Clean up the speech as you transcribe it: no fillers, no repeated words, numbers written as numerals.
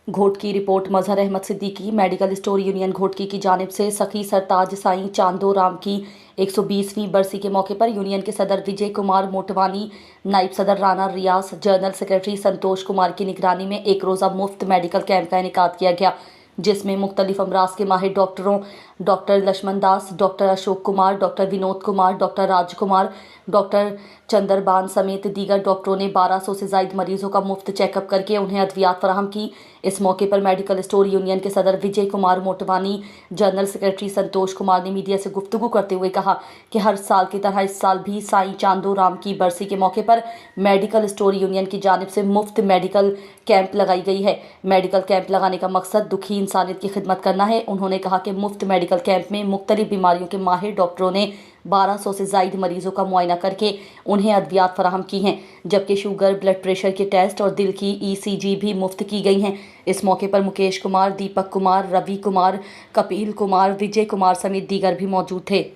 घोटकी की report. Mazhar Ahmed Siddiqui, medical store union Ghotki की जानिब से सखी सरताज साईं चांदो राम की 120वीं बरसी के मौके पर यूनियन के सदर विजय कुमार मोटवानी, नायब सदर राना रियास, जनरल सेक्रेटरी संतोष कुमार की निगरानी में एक रोज़ा मुफ्त मेडिकल कैंप का इनेकाद किया गया, जिसमें मुख्तलिफ अमराज के माहिर डॉक्टरों doctor Laxman Das, doctor Ashok Kumar, doctor Vinod Kumar, doctor Rajkumar, doctor Chandrabhan समेत दीगर डॉक्टरों ने 1200 से ज़ायद मरीजों का मुफ्त चेकअप करके उन्हें अद्वियात फराहम की। इस मौके पर मेडिकल स्टोर यूनियन के सदर विजय कुमार मोटवानी, जनरल सेक्रेटरी संतोष कुमार ने मीडिया से गुफ्तगू करते हुए कहा कि हर साल की तरह इस साल भी साईं चांदो राम की बरसी के मौके पर मेडिकल स्टोर यूनियन की जानिब से मुफ्त मेडिकल कैंप लगाई गई है। मेडिकल कैंप लगाने का मकसद दुखी इंसानियत की खिदमत करना है। उन्होंने कहा कि मुफ्त मेडिकल कैंप में मुख्तलिफ बीमारियों के माहिर डॉक्टरों ने 1200 से ज़ायद मरीजों का मुआयना करके उन्हें अद्वियात फराहम की हैं, जबकि शुगर, ब्लड प्रेशर के टेस्ट और दिल की ECG भी मुफ्त की गई हैं। इस मौके पर मुकेश कुमार, दीपक कुमार, रवि कुमार, कपिल कुमार, विजय कुमार समेत दीगर भी मौजूद थे।